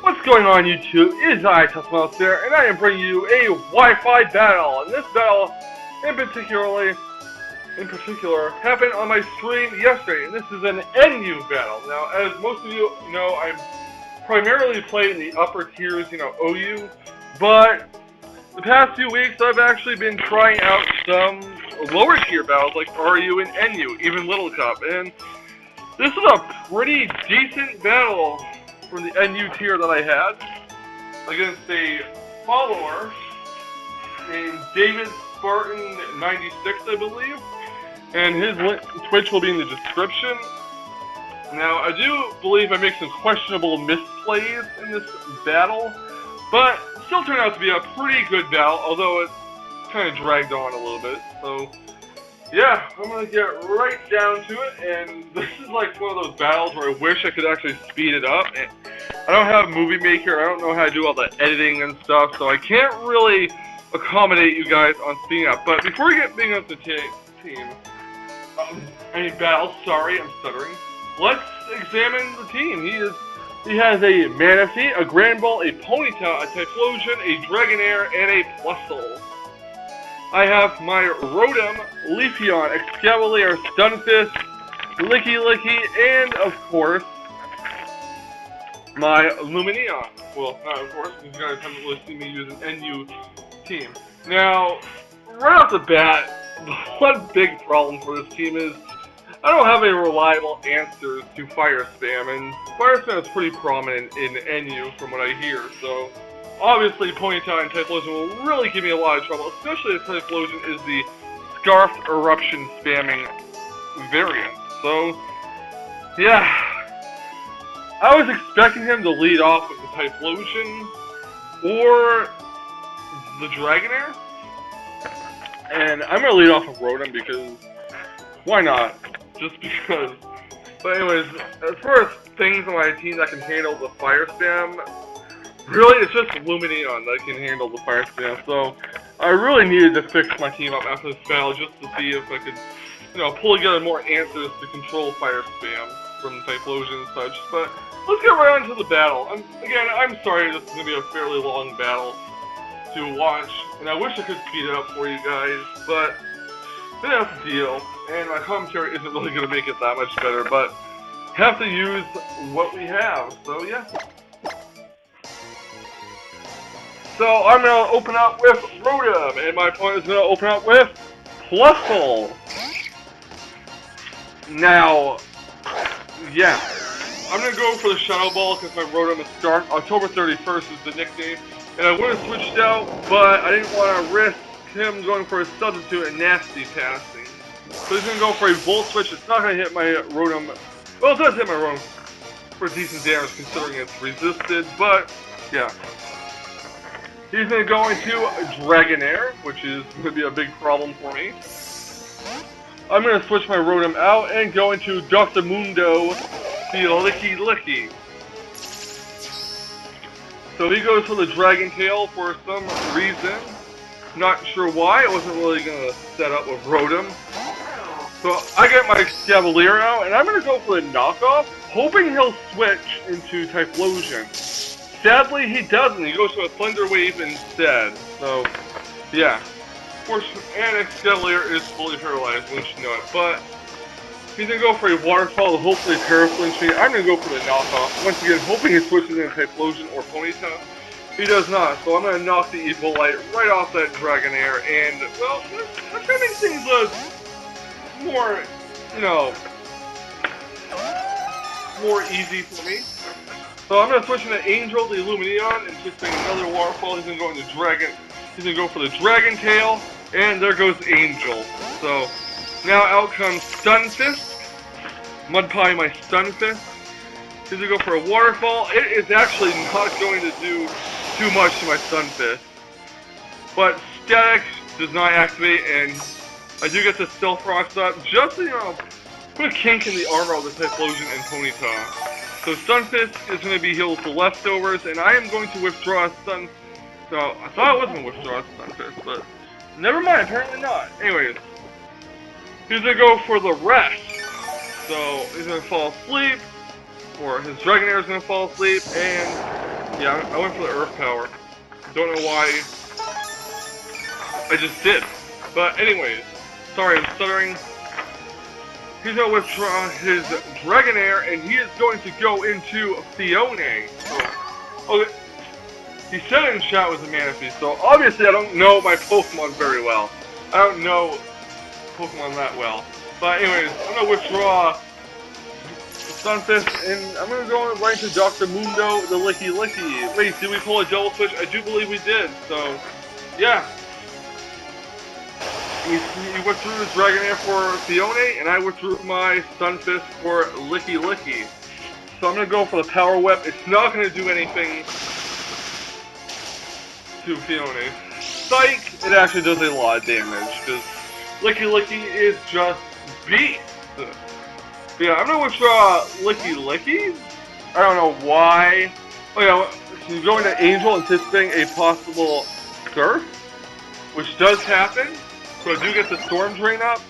What's going on YouTube? It is I, Tesla there, and I am bringing you a Wi-Fi battle. And this battle, in particular, happened on my stream yesterday, and this is an NU battle. Now, as most of you know, I'm primarily playing the upper tiers, OU, but the past few weeks I've actually been trying out some lower tier battles like RU and NU, even Little Cup, and this is a pretty decent battle from the NU tier that I had against a follower named Davidspartan95, I believe, and his Twitch will be in the description. Now, I do believe I make some questionable misplays in this battle, but still turned out to be a pretty good battle, although it kind of dragged on a little bit. So yeah, I'm gonna get right down to it, and this is like one of those battles where I wish I could actually speed it up. I don't have Movie Maker, I don't know how to do all the editing and stuff, so I can't really accommodate you guys on speeding up. But before we get big up the team, battle, sorry, I'm stuttering. Let's examine the team. He has a Manaphy, a Grand Ball, a Ponyta, a Typhlosion, a Dragonair, and a Plusle. I have my Rotom, Leafeon, Excavalier, Stunfisk, Licky, and of course, my Lumineon. Well, not of course, because you guys haven't really seen me use an NU team. Now, right off the bat, the one big problem for this team is I don't have any reliable answers to Fire Spam, and Fire Spam is pretty prominent in NU from what I hear, so obviously, Ponyta and Typhlosion will really give me a lot of trouble, especially if Typhlosion is the Scarfed Eruption spamming variant. So, yeah, I was expecting him to lead off with the Typhlosion or the Dragonair, and I'm going to lead off with Rotom because, why not? Just because. But anyways, as far as things on my team that can handle the Fire Spam, really, it's just Lumineon that can handle the Fire Spam, so I really needed to fix my team up after this battle just to see if I could, pull together more answers to control Fire Spam from Typhlosion and such. But let's get right on to the battle. I'm sorry this is going to be a fairly long battle to watch, and I wish I could speed it up for you guys, but that's the deal, and my commentary isn't really going to make it that much better, but have to use what we have, so yeah. So I'm going to open up with Rotom, and my opponent is going to open up with Plusle. Now, yeah, I'm going to go for the Shadow Ball because my Rotom is Dark. October 31st is the nickname, and I would have switched out, but I didn't want to risk him going for a substitute and nasty passing. So he's going to go for a Volt Switch. It's not going to hit my Rotom. Well, it does hit my Rotom for decent damage considering it's resisted, but yeah. He's going to go into Dragonair, which is going to be a big problem for me. I'm going to switch my Rotom out and go into Dr. Mundo, the Licky. So he goes for the Dragon Tail for some reason. Not sure why, I wasn't really going to set up with Rotom. So I get my Excavalier out, and I'm going to go for the knockoff, hoping he'll switch into Typhlosion. Sadly, he doesn't. He goes for a Thunder Wave instead. So, yeah. Of course, and Excavalier is fully paralyzed, wouldn't you know it. But he's going to go for a Waterfall to hopefully Paraflinch me. I'm going to go for the knockoff. Once again, hoping he switches into Typhlosion or Ponyta. He does not, so I'm going to knock the Evil Light right off that Dragonair, and, well, that's going to make things more, more easy for me. So I'm going to switch into Angel, the Lumineon, and just make another Waterfall. He's going to go into Dragon. He's going to go for the Dragon Tail, and there goes Angel. So now out comes Stunfisk. Mudpie my Stunfisk. He's going to go for a Waterfall. It is actually not going to do too much to my Stunfisk. But Static does not activate, and I do get the Stealth Rocks up just to, put a kink in the armor of the Typhlosion and Ponyta. So Stunfisk is going to be healed for leftovers, and I am going to withdraw Stun. So I thought I was going to withdraw Stunfisk, but never mind, apparently not. Anyways, he's going to go for the rest. So he's going to fall asleep, or his Dragonair is going to fall asleep, and Yeah, I went for the Earth Power. Don't know why I just did. But anyways, sorry, I'm stuttering. He's going to withdraw his Dragonair, and he is going to go into Fione. So, okay. He said it in chat was a Manaphy, so obviously I don't know my Pokemon very well. I don't know Pokemon that well. But anyways, I'm going to withdraw Sunfist, and I'm going to go right into Dr. Mundo, the Licky Licky. Wait, did we pull a double switch? I do believe we did, so yeah. He withdrew his Dragonair for Fione, and I withdrew my Sunfist for Licky Licky. So I'm going to go for the Power Whip. It's not going to do anything to Fione. Psych! It actually does a lot of damage, because Licky Licky is just beast. But yeah, I'm going to withdraw Licky Licky. I don't know why. Oh yeah, so going to Angel anticipating a possible Surf, which does happen. So I do get the Storm Drain up.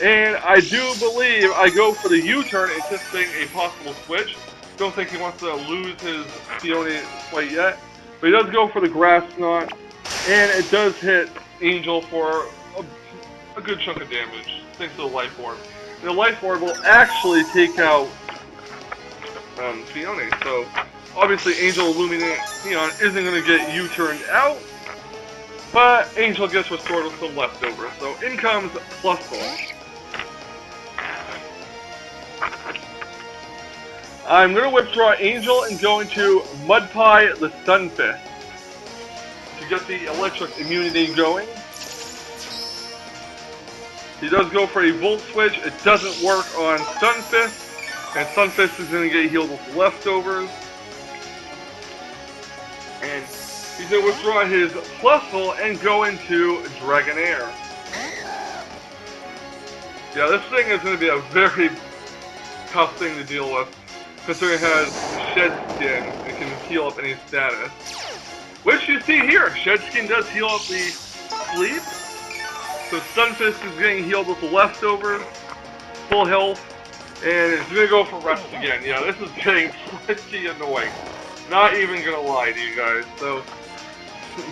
And I do believe I go for the U-turn anticipating a possible switch. Don't think he wants to lose his Fione quite yet. But he does go for the Grass Knot, and it does hit Angel for a good chunk of damage, thanks to the Life Orb. The Life Orb will actually take out Fione, so obviously Angel Illuminate Neon isn't going to get U-turned out, but Angel gets restored with some leftovers, so in comes Plus Ball. I'm going to withdraw Angel and go into Mudpie the Sunfist to get the electric immunity going. He does go for a Volt Switch. It doesn't work on Sunfist, and Sunfist is going to get healed with leftovers. And he's going to withdraw his Plusle and go into Dragonair. Yeah, this thing is going to be a very tough thing to deal with, considering it has Shed Skin and can heal up any status. Which you see here, Shed Skin does heal up the sleep. So Sunfist is getting healed with the leftovers, full health, and it's going to go for rest again. Yeah, this is getting pretty annoying. Not even going to lie to you guys. So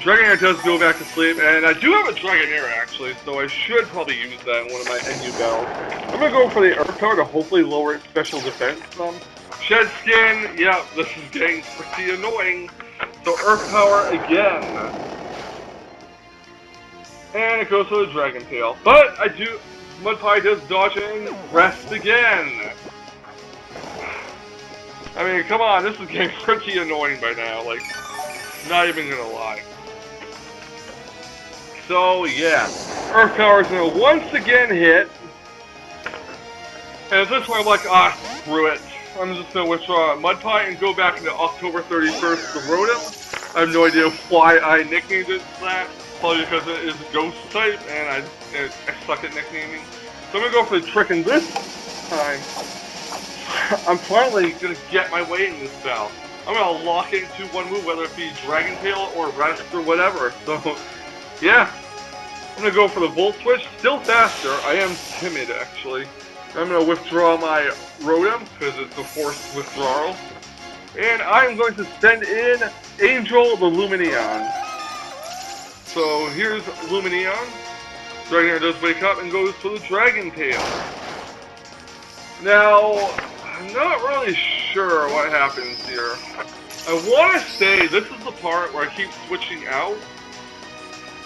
Dragonair does go back to sleep, and I do have a Dragonair actually, so I should probably use that in one of my NU battles. I'm going to go for the Earth Power to hopefully lower its special defense some. Shed Skin, yeah, this is getting pretty annoying. So Earth Power again. And it goes to the Dragon Tail. But Mudpie does dodge and rest again. I mean, come on, this is getting pretty annoying by now, like, not even gonna lie. So, yeah, Earth Power is gonna once again hit. And at this point, I'm like, screw it. I'm just gonna withdraw Mudpie and go back into October 31st to Rotom. I have no idea why I nicknamed it that. Probably because it is Ghost type, and I suck at nicknaming. So I'm gonna go for the Trick, and this time, I'm finally gonna get my way in this battle. I'm gonna lock it into one move, whether it be Dragon Tail or Rest or whatever. So, yeah. I'm gonna go for the Volt Switch, still faster. I am timid, actually. I'm gonna withdraw my Rotom, because it's a forced withdrawal. And I'm going to send in Angel the Lumineon. So here's Lumineon. Dragonair does wake up and goes for the Dragon Tail. Now, I'm not really sure what happens here. I want to say this is the part where I keep switching out.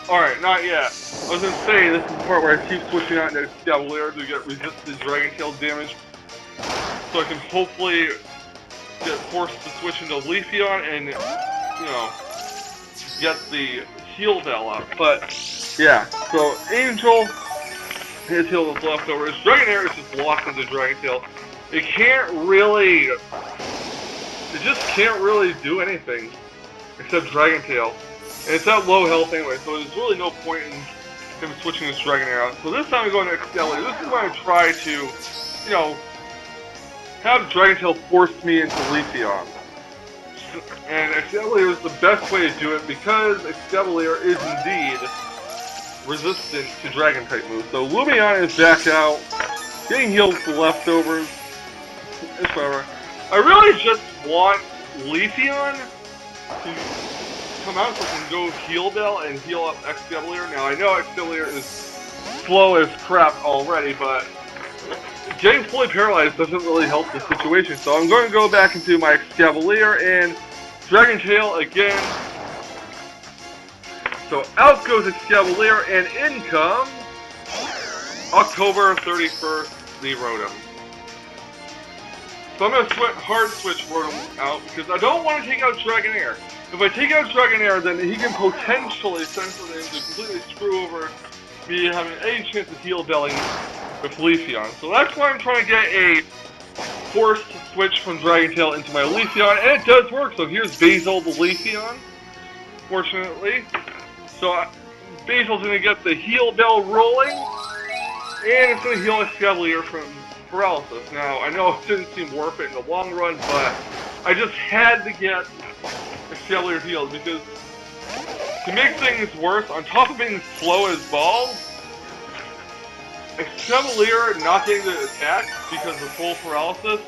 Alright, not yet. I was going to say this is the part where I keep switching out into Escavalier to get resisted Dragon Tail damage. So I can hopefully get forced to switch into Leafeon and, you know, get the Heal Bell up. But, yeah, so Angel, his heal is leftovers. Dragonair is just locked into Dragon Tail. It just can't really do anything except Dragon Tail. And it's at low health anyway, so there's really no point in him switching his Dragonair out. So this time we go into Excellier. This is where I try to, you know, have Dragon Tail force me into Leafeon. And Excellier is the best way to do it because Excellier is indeed resistant to Dragon-type moves. So Lumineon is back out, getting healed with the leftovers. It's whatever. I really just want Leafeon to come out so I can go Heal Bell and heal up Excavalier. Now I know Excavalier is slow as crap already, but getting fully paralyzed doesn't really help the situation. So I'm going to go back into my Excavalier and Dragon Tail again. So out goes Excavalier and in comes October 31st, the Rotom. So I'm going to hard switch Rotom out because I don't want to take out Dragonair. If I take out Dragonair, then he can potentially send something to completely screw over me having any chance of heal belling with Leafeon. So that's why I'm trying to get a forced switch from Dragon Tail into my Leafeon, and it does work. So here's Basil the Leafeon, fortunately. So Basil's going to get the heal bell rolling, and it's going to heal Excavalier from paralysis. Now, I know it didn't seem worth it in the long run, but I just had to get Excavalier healed, because to make things worse, on top of being slow as balls, Excavalier not getting the attack because of full paralysis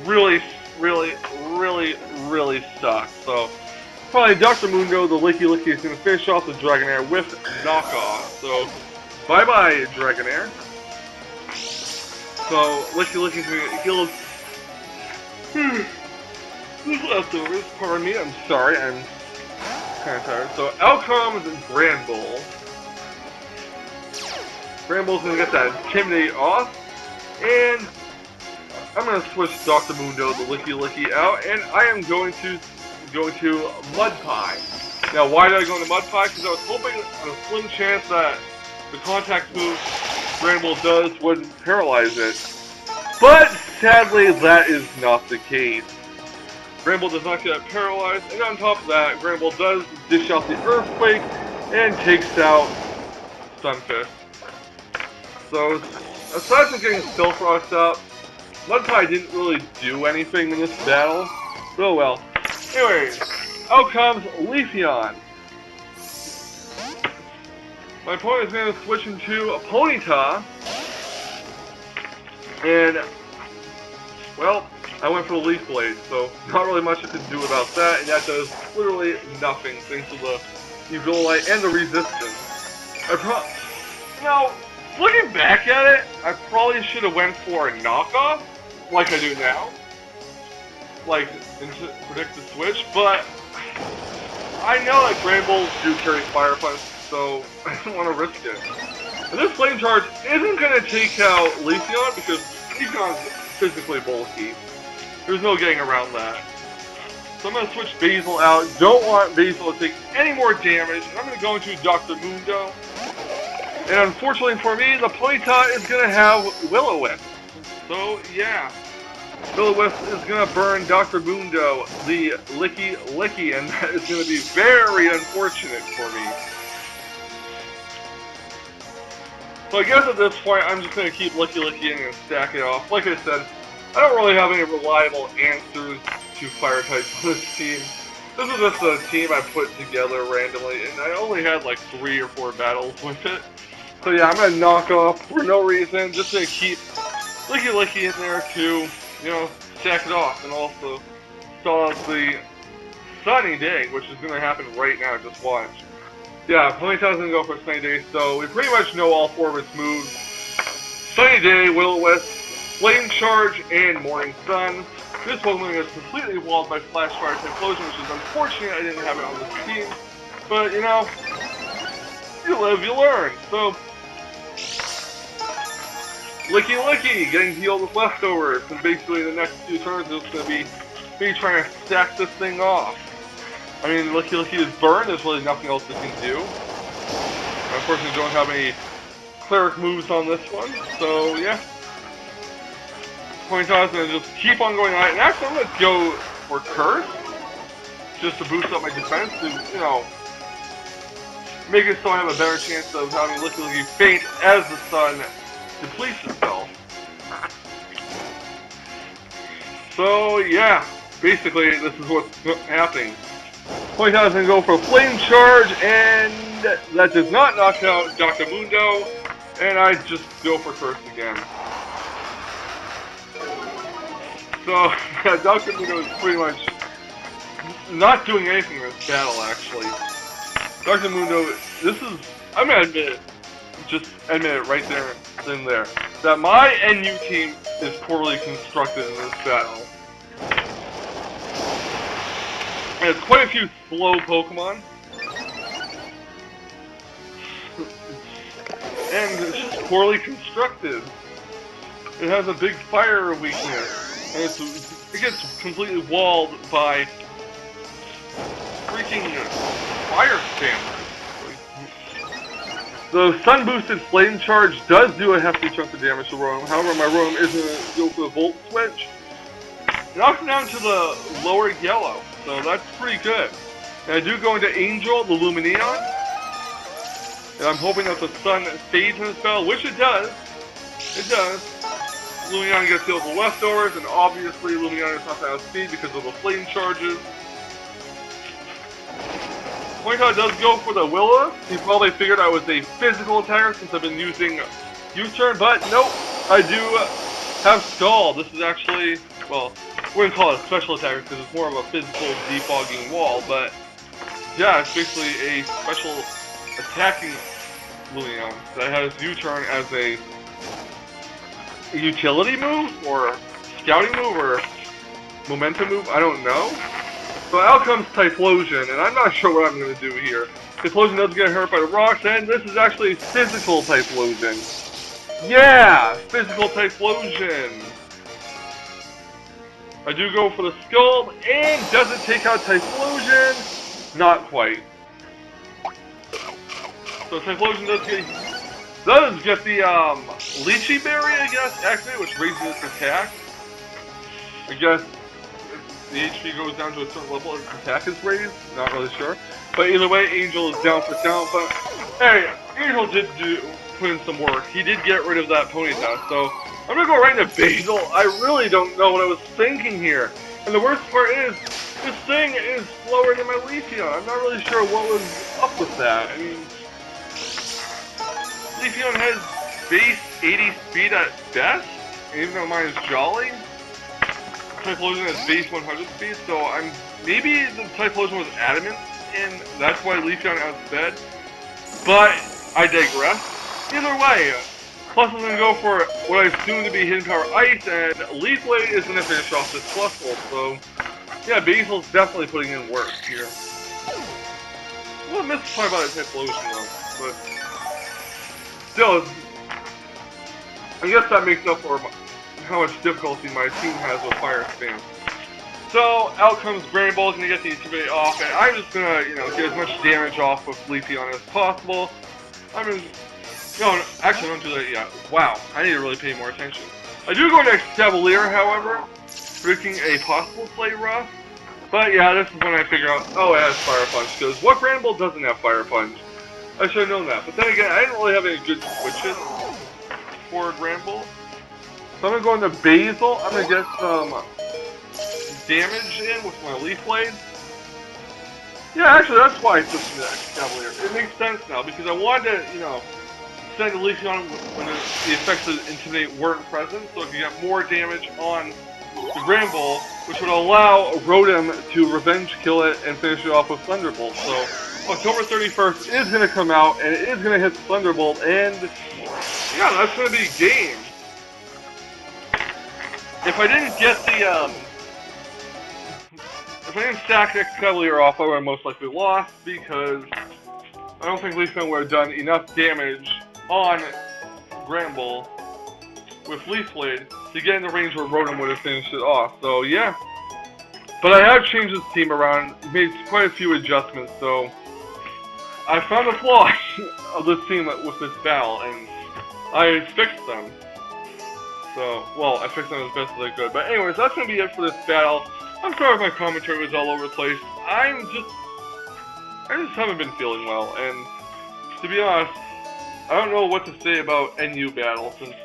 really sucks. So, probably Dr. Mundo, the Licky Licky, is going to finish off the Dragonair with knockoff. So, bye-bye, Dragonair. So, Licky Licky's going to get healed. These leftovers, pardon me, I'm sorry, I'm kind of tired. So, out comes Granbull. Granbull's going to get that Intimidate off, and I'm going to switch Dr. Mundo, the Licky Licky, out, and I am going to go to Mudpie. Now, why did I go into Mudpie? Because I was hoping on a slim chance that the contact move Granbull does would paralyze it. But, sadly, that is not the case. Granbull does not get paralyzed, and on top of that, Granbull does dish out the Earthquake and takes out Stunfisk. So, aside from getting Spellfrost out, Mudpie didn't really do anything in this battle. Oh well. Anyways, out comes Leafeon. My opponent is going to switch into a Ponyta. And, well, I went for the Leaf Blade, so not really much I could do about that, and that does literally nothing thanks to the Eviolite and the resistance. Now, looking back at it, I probably should have went for a knockoff, like I do now. Like, to predict the switch, but I know that Granbull do carry Fire Punch, so I don't want to risk it. And this Flame Charge isn't going to take out Leafeon, because Leafeon is physically bulky. There's no getting around that. So I'm going to switch Basil out. Don't want Basil to take any more damage, and I'm going to go into Dr. Mundo. And unfortunately for me, the Ponyta is going to have Will-O-Wisp. So, yeah. Will-O-Wisp is going to burn Dr. Mundo, the Licky Licky, and that is going to be very unfortunate for me. So I guess at this point, I'm just going to keep Licky Licky and stack it off. Like I said, I don't really have any reliable answers to fire types on this team. This is just a team I put together randomly, and I only had like 3 or 4 battles with it. So yeah, I'm going to knock off for no reason, just going to keep Licky Licky in there to, you know, stack it off, and also start off the Sunny Day, which is going to happen right now, just watch. Yeah, Ponyta's going to go for Sunny Day, so we pretty much know all 4 of its moves. Sunny Day, Will-O-Wisp, Flame Charge, and Morning Sun. This Pokemon is completely walled by Flash Fire Typhlosion, which is unfortunate I didn't have it on this team. But, you know, you live, you learn. So, Licky Licky getting healed with leftovers, and basically the next few turns is going to be me trying to stack this thing off. I mean, Licky Licky is burned, there's really nothing else it can do. I unfortunately don't have any cleric moves on this one, so yeah. Ponyta's going to just keep on going on it, and actually I'm going to go for Curse, just to boost up my defense, to, you know, make it so I have a better chance of having Licky Licky faint as the sun depletes itself. So yeah, basically this is what's happening. Ponyta's going to go for Flame Charge, and that does not knock out Dr. Mundo, and I just go for Curse again. So, yeah, Dr. Mundo is pretty much not doing anything in this battle, actually. Dr. Mundo, this is, I'm gonna admit it, just admit it right there, in there, that my NU team is poorly constructed in this battle. And it's quite a few slow Pokemon. And it's just poorly constructed. It has a big fire weakness. And it gets completely walled by freaking fire spammers. The sun boosted flame charge does do a hefty chunk of damage to Rotom. However, my Rotom is going to go for the Volt Switch. It knocks him down to the lower yellow, so that's pretty good. And I do go into Angel, the Lumineon. And I'm hoping that the sun fades in this battle, which it does. It does. Lumineon gets healed with the leftovers, and obviously Lumineon is not that speed because of the flame charges. Ponyta does go for the Willow. He probably figured I was a physical attacker since I've been using U-turn, but nope, I do have Scald. This is actually, well, we wouldn't call it a special attacker because it's more of a physical defogging wall, but yeah, it's basically a special attacking Lumineon that has U-turn as a utility move, or scouting move, or momentum move, I don't know. So out comes Typhlosion, and I'm not sure what I'm going to do here. Typhlosion does get hurt by the rocks, and this is actually physical Typhlosion. Yeah! Physical Typhlosion! I do go for the Scald, and does it take out Typhlosion? Not quite. So Typhlosion does get the Lychee Berry, I guess, activated, which raises its attack. I guess the HP goes down to a certain level, its attack is raised. Not really sure. But either way, Angel is down for talent. But hey, Angel did put in some work. He did get rid of that Ponyta. So I'm gonna go right into Basil. I really don't know what I was thinking here. And the worst part is, this thing is slower than my Leafeon. I'm not really sure what was up with that. I mean, Leafeon has base 80 speed at best, even though mine is Jolly. Typhlosion has base 100 speed, so maybe the Typhlosion was adamant, and that's why Leafeon outsped. But I digress. Either way, Plus is going to go for what I assume to be Hidden Power Ice, and Leaf Blade is going to finish off this Plus Volt. So yeah, Basil's definitely putting in work here. A little mystified by the Typhlosion though, but still, I guess that makes up for how much difficulty my team has with Fire Spam. So out comes Granny Ball's gonna get the Intimidate off, and I'm just gonna, get as much damage off with Leafeon as possible. No, actually don't do that yet. Wow, I need to really pay more attention. I do go next Cavalier, however, predicting a possible Slay Rough. But yeah, this is when I figure out, oh, it has Fire Punch, because what Granny Ball doesn't have Fire Punch? I should have known that. But then again, I didn't really have any good switches for Granny Ball. So I'm going to go into Basil. I'm going to get some damage in with my Leaf Blade. Yeah, actually, that's why I switched to that Cavalier. It makes sense now, because I wanted to, send the Leafeon when the effects of Intimidate weren't present, so I could get more damage on the Granny Ball, which would allow Rotom to revenge kill it and finish it off with Thunderbolt. So October 31st is going to come out, and it is going to hit Thunderbolt, and yeah, that's going to be game. If I didn't get the, if I didn't stack next Cavalier off, I would have most likely lost, because I don't think Leafeon would have done enough damage on Granny Ball with Leaf Blade to get in the range where Rotom would have finished it off. So yeah, but I have changed this team around, made quite a few adjustments, so I found the flaws of this team with this battle, and I fixed them. So, well, I fixed them as best as I could. But anyways, that's going to be it for this battle. I'm sorry if my commentary was all over the place. I just haven't been feeling well, and to be honest, I don't know what to say about NU battles, since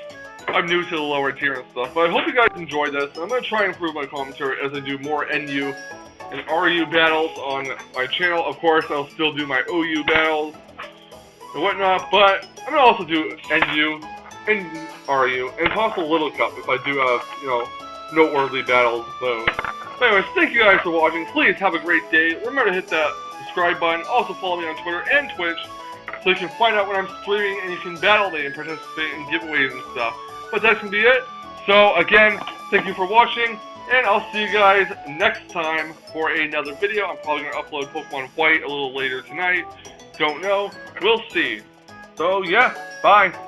I'm new to the lower tier and stuff, but I hope you guys enjoyed this. I'm going to try and improve my commentary as I do more NU and RU battles on my channel. Of course, I'll still do my OU battles and whatnot, but I'm going to also do NU and RU, and possibly Little Cup if I do have, noteworthy battles of those. But anyways, thank you guys for watching. Please have a great day. Remember to hit that subscribe button. Also follow me on Twitter and Twitch so you can find out when I'm streaming and you can battle me and participate in giveaways and stuff. But that's going to be it. So again, thank you for watching, and I'll see you guys next time for another video. I'm probably going to upload Pokemon White a little later tonight. Don't know. We'll see. So yeah, bye.